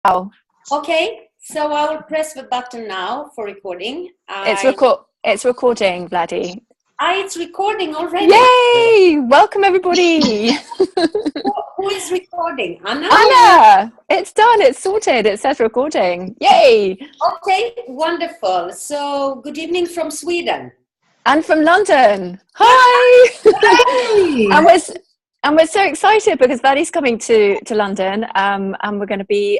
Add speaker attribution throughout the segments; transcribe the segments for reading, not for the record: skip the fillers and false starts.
Speaker 1: Oh,
Speaker 2: Okay, so I will press the button now for recording.
Speaker 1: it's recording, Vladdy.
Speaker 2: It's recording already.
Speaker 1: Yay! Welcome everybody.
Speaker 2: Who is recording? Anna?
Speaker 1: Anna, it's done. It's sorted. It says recording. Yay!
Speaker 2: Okay, wonderful. So, good evening from Sweden.
Speaker 1: And from London. Hi.
Speaker 2: Hey!
Speaker 1: And we're so excited because Vladdy's coming to London, and we're going to be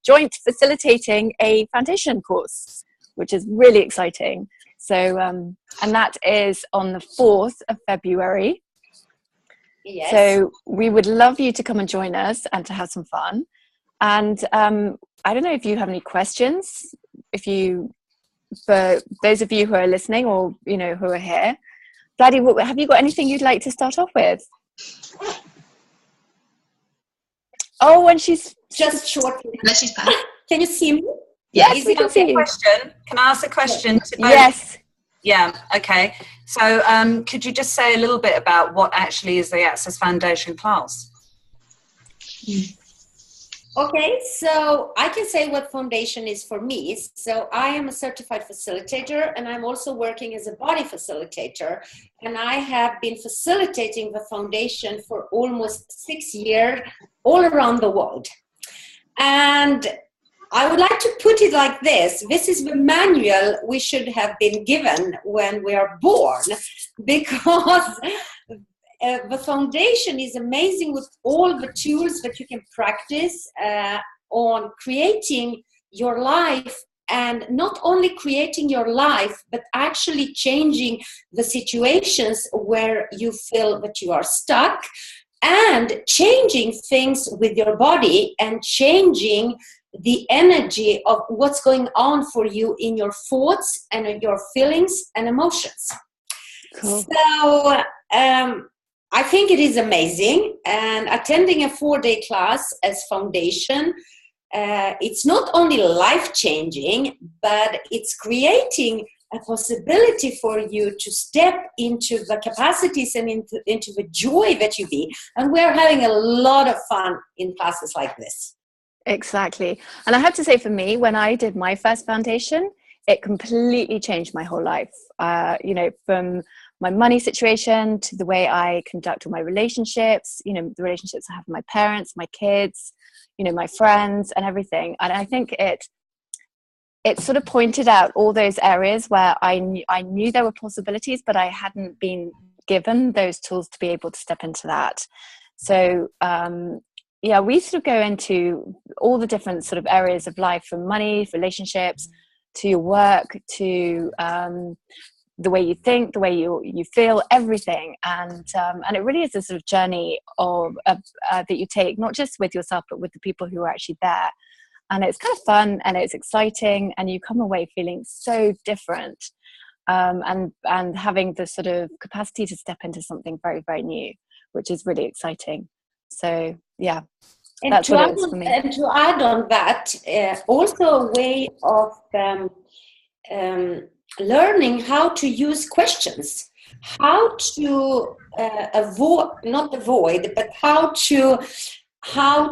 Speaker 1: joint facilitating a foundation course, which is really exciting. So, and that is on the 4th of February.
Speaker 2: Yes.
Speaker 1: So we would love you to come and join us and to have some fun. And I don't know if you have any questions, for those of you who are listening or, who are here. Vladdy, have you got anything you'd like to start off with? Oh, and she's
Speaker 2: just shortly.
Speaker 3: No, she's back.
Speaker 2: Can you see me?
Speaker 1: Yes, we can see you.
Speaker 3: Can I ask a question?
Speaker 1: Yes.
Speaker 3: Yeah, okay. So could you just say a little bit about what actually is the Access Foundation class?
Speaker 2: Okay, so I can say what foundation is for me. So I am a certified facilitator, and I'm also working as a body facilitator. And I have been facilitating the foundation for almost 6 years all around the world. And I would like to put it like this. This is the manual we should have been given when we are born, because the foundation is amazing with all the tools that you can practice on creating your life, and not only creating your life, but actually changing the situations where you feel that you are stuck, and changing things with your body, and changing the energy of what's going on for you in your thoughts and your feelings and emotions. Cool. So I think it is amazing, and attending a 4-day class as foundation, it's not only life-changing, but it's creating a possibility for you to step into the capacities and into the joy that you be. And we're having a lot of fun in classes like this.
Speaker 1: Exactly. And I have to say, for me, when I did my first foundation, it completely changed my whole life. From my money situation to the way I conduct all my relationships, the relationships I have with my parents, my kids, my friends and everything. And I think it sort of pointed out all those areas where I knew there were possibilities, but I hadn't been given those tools to be able to step into that. So, we sort of go into all the different sort of areas of life, from money, relationships, to your work, to the way you think, the way you feel, everything. And it really is a sort of journey that you take, not just with yourself, but with the people who are actually there. And it's kind of fun, and it's exciting, and you come away feeling so different, and having the sort of capacity to step into something very, very new, which is really exciting. So, yeah, that's what it is for me.
Speaker 2: And to add on that, also a way of learning how to use questions, how to but how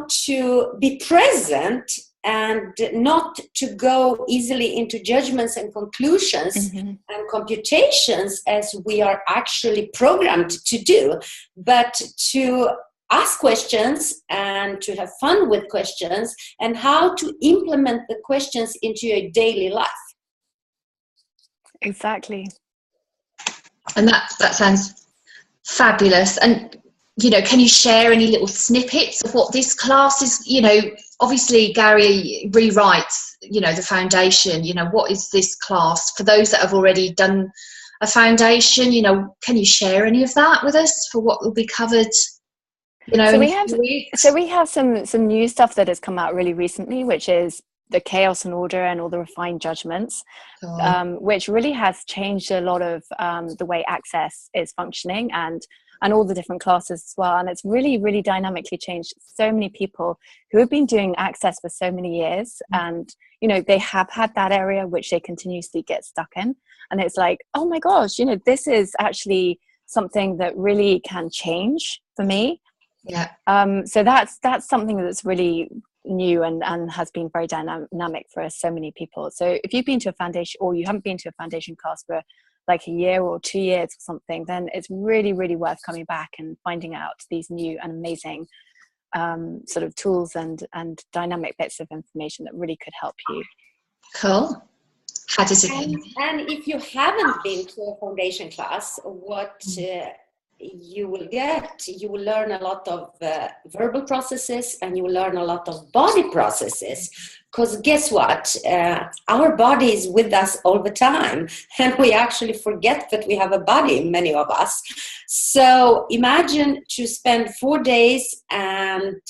Speaker 2: to be present, and not to go easily into judgments and conclusions and computations as we are actually programmed to do, but to ask questions and to have fun with questions, and how to implement the questions into your daily life.
Speaker 1: Exactly.
Speaker 3: And that sounds fabulous. And, can you share any little snippets of what this class is? Obviously Gary rewrites, the foundation. What is this class for those that have already done a foundation? Can you share any of that with us for what will be covered?
Speaker 1: So we have some new stuff that has come out really recently, which is the chaos and order and all the refined judgments, which really has changed a lot of the way Access is functioning, and all the different classes as well. And it's really, really dynamically changed so many people who have been doing Access for so many years, and they have had that area which they continuously get stuck in, and it's like, oh my gosh, this is actually something that really can change for me.
Speaker 3: Yeah.
Speaker 1: So that's something that's really new and has been very dynamic for so many people. So if you've been to a foundation, or you haven't been to a foundation class for like a year or 2 years or something, then it's really, really worth coming back and finding out these new and amazing sort of tools and dynamic bits of information that really could help you.
Speaker 3: Cool. How does it
Speaker 2: and if you haven't been to a foundation class, what you will learn a lot of verbal processes, and you will learn a lot of body processes, because guess what, our body is with us all the time, and we actually forget that we have a body, many of us. So imagine to spend 4 days and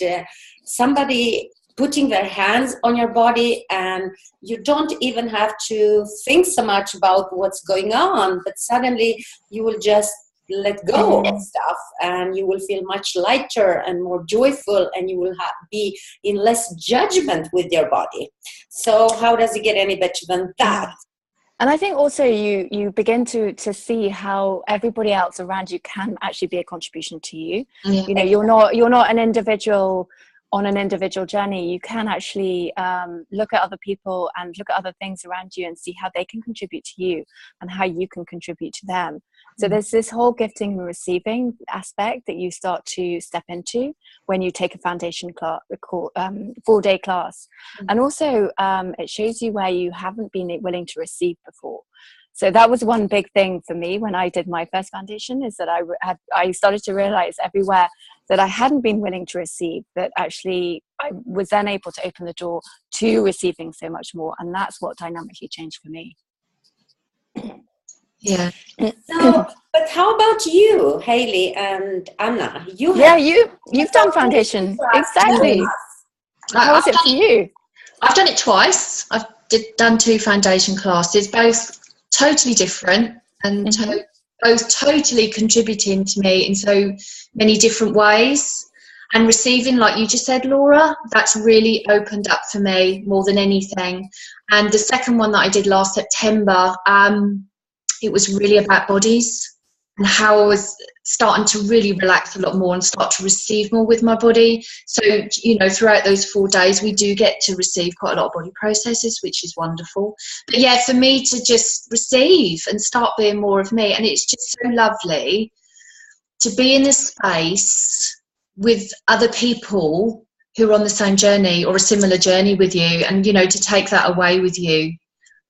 Speaker 2: somebody putting their hands on your body, and you don't even have to think so much about what's going on, but suddenly you will just let go of stuff, and you will feel much lighter and more joyful, and you will be in less judgment with your body. So how does it get any better than that?
Speaker 1: And I think also you begin to see how everybody else around you can actually be a contribution to you.
Speaker 3: Yeah.
Speaker 1: You know, you're not an individual on an individual journey. You can actually look at other people and look at other things around you and see how they can contribute to you and how you can contribute to them. So there's this whole gifting and receiving aspect that you start to step into when you take a foundation class, 4-day class. And also it shows you where you haven't been willing to receive before. So that was one big thing for me when I did my first foundation, is that I started to realize everywhere that I hadn't been willing to receive, that actually I was then able to open the door to receiving so much more. And that's what dynamically changed for me.
Speaker 3: Yeah.
Speaker 2: So, but how about you, Hayley and Anna? You've
Speaker 1: done foundation. Exactly. How was it for you?
Speaker 3: I've done it twice. I've done 2 foundation classes, both totally different, and both totally contributing to me in so many different ways. And receiving, like you just said, Laura, that's really opened up for me more than anything. And the second one that I did last September, it was really about bodies and how I was starting to really relax a lot more and start to receive more with my body. So, you know, throughout those 4 days, we do get to receive quite a lot of body processes, which is wonderful. But yeah, for me to just receive and start being more of me. And it's just so lovely to be in a space with other people who are on the same journey or a similar journey with you, and, you know, to take that away with you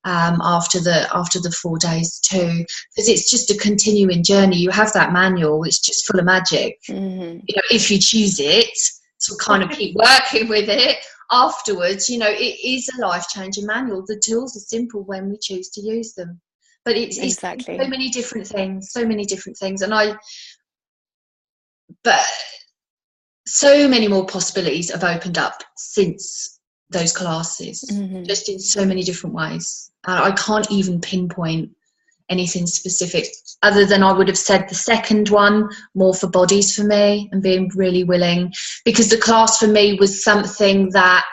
Speaker 3: after the 4 days too, because it's just a continuing journey. You have that manual, it's just full of magic. You know, if you choose it, so kind of keep working with it afterwards. You know, it is a life-changing manual. The tools are simple when we choose to use them, but it's
Speaker 1: exactly
Speaker 3: so many different things, and but so many more possibilities have opened up since those classes, just in so many different ways. I can't even pinpoint anything specific, other than I would have said the second one, more for bodies for me, and being really willing, because the class for me was something that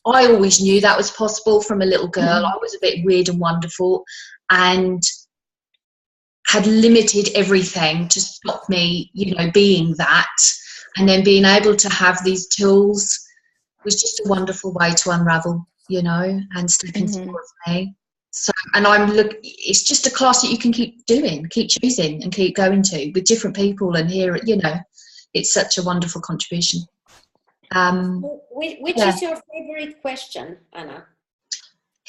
Speaker 3: I always knew that was possible from a little girl. I was a bit weird and wonderful, and had limited everything to stop me, you know, being that. And then being able to have these tools was just a wonderful way to unravel, you know, and step into more of me. So, and it's just a class that you can keep doing, keep choosing, and keep going to with different people, and hear, you know, it's such a wonderful contribution.
Speaker 2: Which is your favorite question, Anna?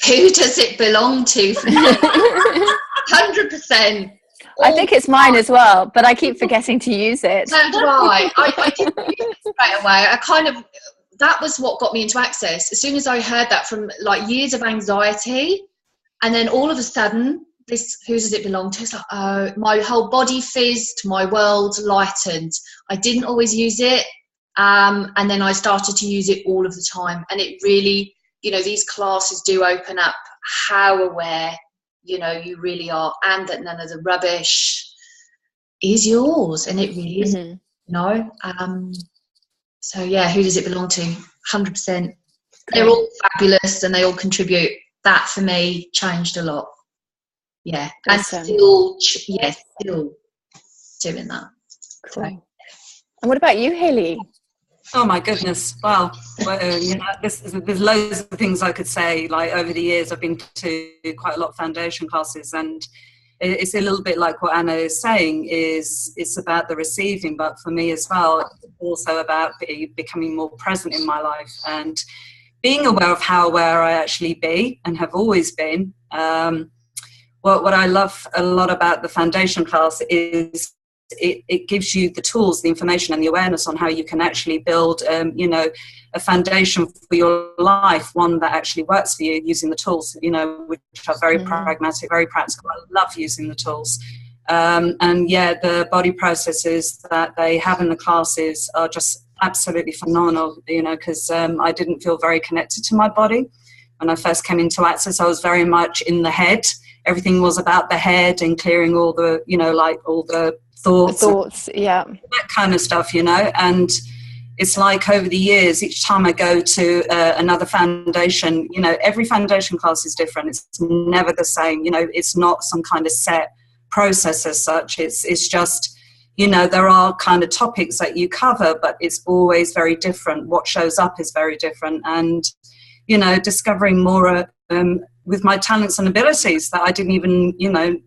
Speaker 3: Who does it belong to? 100%.
Speaker 1: I think it's mine as well, but I keep forgetting to use it.
Speaker 3: So do I. I didn't use it straight away. That was what got me into Access. As soon as I heard that, from like years of anxiety, and then all of a sudden, this, who does it belong to? It's like, oh, my whole body fizzed, my world lightened. I didn't always use it, and then I started to use it all of the time. And it really, you know, these classes do open up how aware, you know, you really are, and that none of the rubbish is yours, and it really is, you know. So yeah, who does it belong to? 100%. They're all fabulous, and they all contribute. That for me changed a lot. Yeah, and still doing that.
Speaker 1: Cool. So. And what about you, Hayley?
Speaker 4: Oh my goodness! Well, you know, there's loads of things I could say. Like over the years, I've been to quite a lot of foundation classes, and it's a little bit like what Anna is saying. It's about the receiving, but for me as well, it's also about becoming more present in my life and being aware of how aware I actually be and have always been. What I love a lot about the foundation class is it gives you the tools, the information and the awareness on how you can actually build, you know, a foundation for your life, one that actually works for you using the tools, you know, which are very pragmatic, very practical. I love using the tools. And yeah, the body processes that they have in the classes are just absolutely phenomenal, you know, because I didn't feel very connected to my body. When I first came into Access, I was very much in the head. Everything was about the head and clearing all the, you know, like all the thoughts,
Speaker 1: yeah,
Speaker 4: that kind of stuff, you know. And it's like over the years, each time I go to another foundation, you know, every foundation class is different. It's never the same, you know. It's not some kind of set process as such. It's just, you know, there are kind of topics that you cover, but it's always very different. What shows up is very different. And, you know, discovering more with my talents and abilities that I didn't even, you know,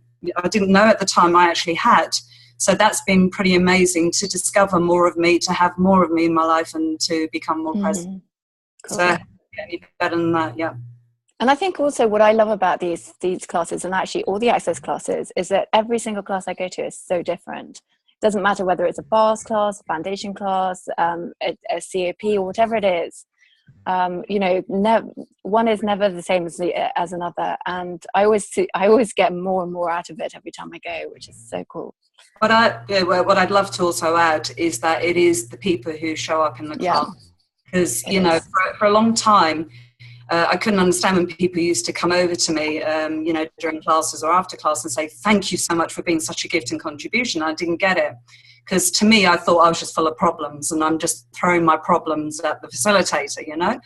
Speaker 4: I didn't know at the time I actually had. So that's been pretty amazing to discover more of me, to have more of me in my life and to become more present. Cool. So any better than that, yeah.
Speaker 1: And I think also what I love about these classes, and actually all the Access classes, is that every single class I go to is so different. It doesn't matter whether it's a bars class, a foundation class, a COP or whatever it is. You know, one is never the same as another, and I always get more and more out of it every time I go, which is so cool.
Speaker 4: What I'd love to also add is that it is the people who show up in the class, because you know, for a long time I couldn't understand when people used to come over to me, you know, during classes or after class and say, "Thank you so much for being such a gift and contribution." I didn't get it. Because to me, I thought I was just full of problems and I'm just throwing my problems at the facilitator, you know.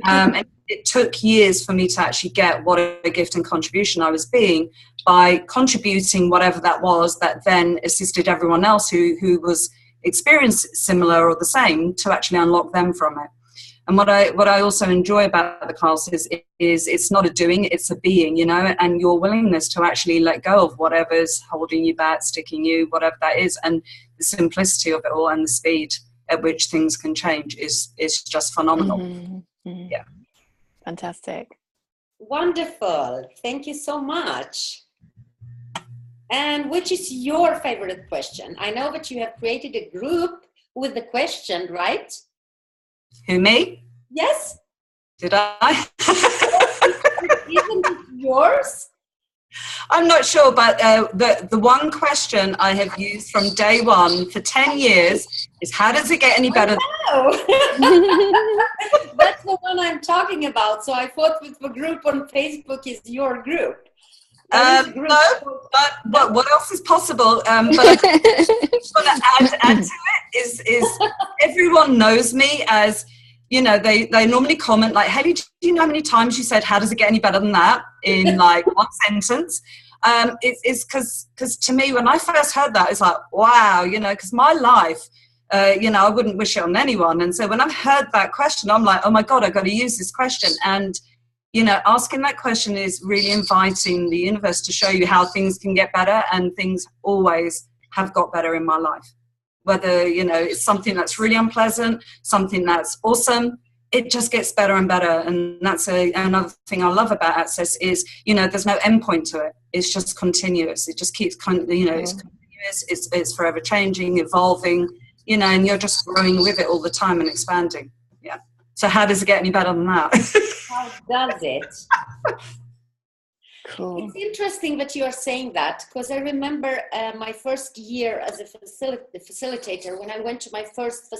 Speaker 4: And it took years for me to actually get what a gift and contribution I was being by contributing whatever that was that then assisted everyone else who was experiencing similar or the same to actually unlock them from it. And what I also enjoy about the classes is it's not a doing, it's a being, you know, and your willingness to actually let go of whatever's holding you back, sticking you, whatever that is. And the simplicity of it all and the speed at which things can change is just phenomenal. Yeah.
Speaker 1: Fantastic.
Speaker 2: Wonderful. Thank you so much. And which is your favorite question? I know that you have created a group with the question, right?
Speaker 4: Who, me?
Speaker 2: Yes.
Speaker 4: Did I?
Speaker 2: Isn't it yours?
Speaker 4: I'm not sure, but the one question I have used from day one for 10 years is, how does it get any better?
Speaker 2: That's the one I'm talking about. So I thought with the group on Facebook is your group.
Speaker 4: No, but what else is possible? But I just want to add to it is everyone knows me as, you know, they normally comment like, "Hey, do you know how many times you said, how does it get any better than that?" in like one sentence. It's because to me, when I first heard that, it's like, wow, you know, because my life, you know, I wouldn't wish it on anyone. And so when I've heard that question, I'm like, oh my God, I've got to use this question. And, you know, asking that question is really inviting the universe to show you how things can get better, and things always have got better in my life. Whether, you know, it's something that's really unpleasant, something that's awesome, it just gets better and better. And that's another thing I love about Access is, you know, there's no end point to it. It's just continuous. It just keeps, you know, it's continuous. It's forever changing, evolving, you know, and you're just growing with it all the time and expanding. Yeah. So how does it get any better than that?
Speaker 2: How does it?
Speaker 1: Cool.
Speaker 2: It's interesting that you are saying that, because I remember my first year as a facilitator, when I went to my first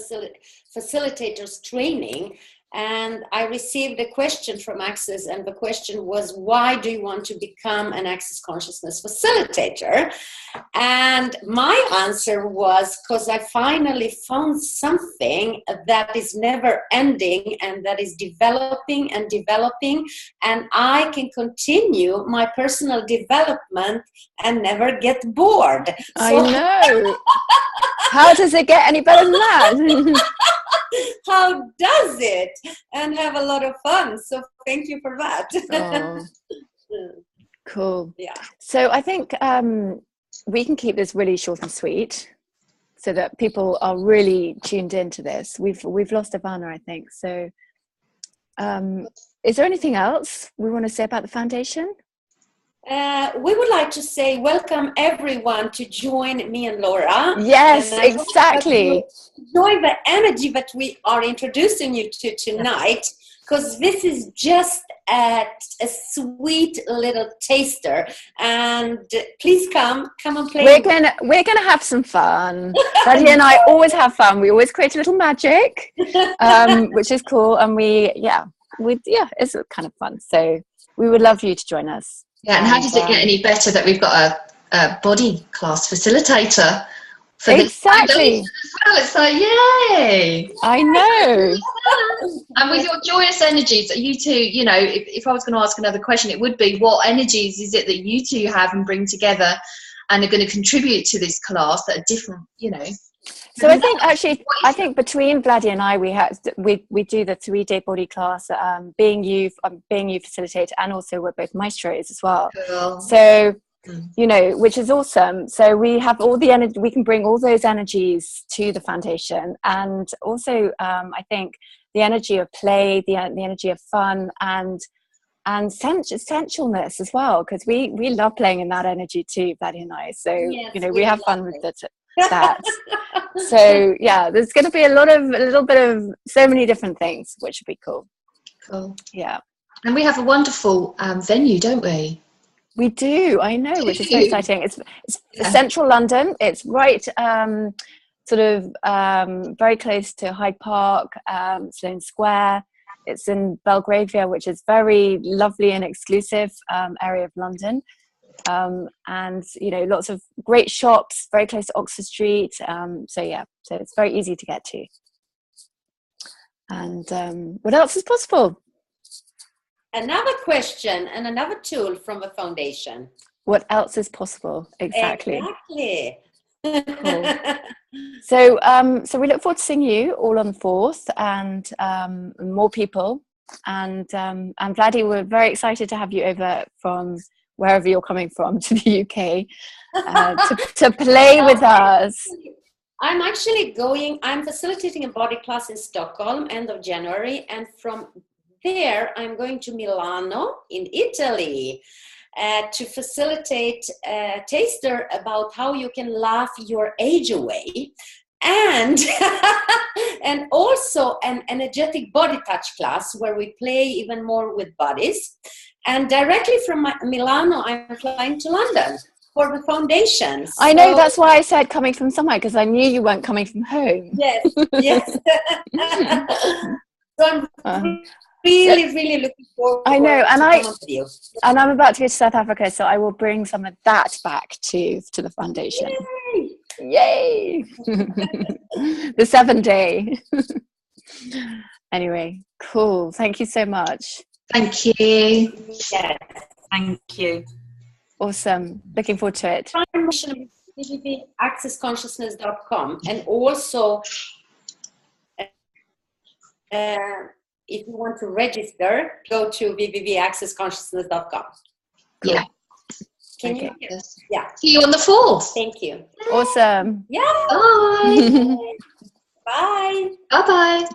Speaker 2: facilitators training, and I received a question from Access, and the question was, why do you want to become an Access Consciousness facilitator? And my answer was, because I finally found something that is never ending and that is developing and developing, and I can continue my personal development and never get bored.
Speaker 1: I know. How does it get any better than that?
Speaker 2: how does it? And have a lot of fun. So thank you for that.
Speaker 1: Oh, cool.
Speaker 2: Yeah.
Speaker 1: So I think we can keep this really short and sweet so that people are really tuned into this. We've lost Ivana, I think. So is there anything else we want to say about the foundation?
Speaker 2: We would like to say welcome everyone to join me and Laura.
Speaker 1: Yes, exactly.
Speaker 2: Enjoy the energy that we are introducing you to tonight, because this is just a sweet little taster. And please come and play.
Speaker 1: We're gonna have some fun. Vladi and I always have fun. We always create a little magic, which is cool. And it's kind of fun. So we would love you to join us.
Speaker 3: Yeah, and how does it get any better that we've got a body class facilitator for
Speaker 1: exactly
Speaker 3: as well? It's like, yay!
Speaker 1: I know.
Speaker 3: And with your joyous energies, you two, you know, if I was going to ask another question, it would be, what energies is it that you two have and bring together and are going to contribute to this class that are different, you know?
Speaker 1: So I think between Vladi and I, we do the 3-day body class, being you facilitator, and also we're both maestros as well.
Speaker 3: Cool.
Speaker 1: So, you know, which is awesome. So we have all the energy, we can bring all those energies to the foundation. And also, I think the energy of play, the energy of fun, and sensualness as well, because we love playing in that energy too, Vladi and I. So,
Speaker 2: yes,
Speaker 1: you know, we have fun with that. So yeah, there's going to be a little bit of so many different things, which would be cool.
Speaker 3: Cool.
Speaker 1: Yeah.
Speaker 3: And we have a wonderful venue, don't we?
Speaker 1: We do. I know, which is so exciting. It's central London. It's right, sort of very close to Hyde Park, Sloane Square. It's in Belgravia, which is very lovely and exclusive area of London. And you know, lots of great shops very close to Oxford Street, so it's very easy to get to. And what else is possible?
Speaker 2: Another question and another tool from the foundation.
Speaker 1: What else is possible? Exactly. Cool. So we look forward to seeing you all on the 4th, and more people, and Vladi, we're very excited to have you over from wherever you're coming from to the UK to play with us.
Speaker 2: I'm facilitating a body class in Stockholm end of January, and from there I'm going to Milano in Italy to facilitate a taster about how you can laugh your age away, and and also an energetic body touch class where we play even more with bodies. And directly from Milano, I'm flying to London for the foundation.
Speaker 1: I know, that's why I said coming from somewhere, because I knew you weren't coming from home.
Speaker 2: Yes, yes. So I'm really looking forward.
Speaker 1: I know,
Speaker 2: and
Speaker 1: I'm about to go to South Africa, so I will bring some of that back to the foundation. Yay! The 7-day. Anyway, cool. Thank you so much.
Speaker 3: Thank you.
Speaker 2: Yes.
Speaker 4: Thank you.
Speaker 1: Awesome. Looking forward to it.
Speaker 2: www.accessconsciousness.com, and also if you want to register, go to www.accessconsciousness.com.
Speaker 3: Cool. Yeah.
Speaker 2: Can you? Yeah.
Speaker 3: See you on the 4th.
Speaker 2: Thank you.
Speaker 1: Awesome.
Speaker 2: Yeah.
Speaker 3: Bye.
Speaker 2: Bye.
Speaker 3: Bye-bye.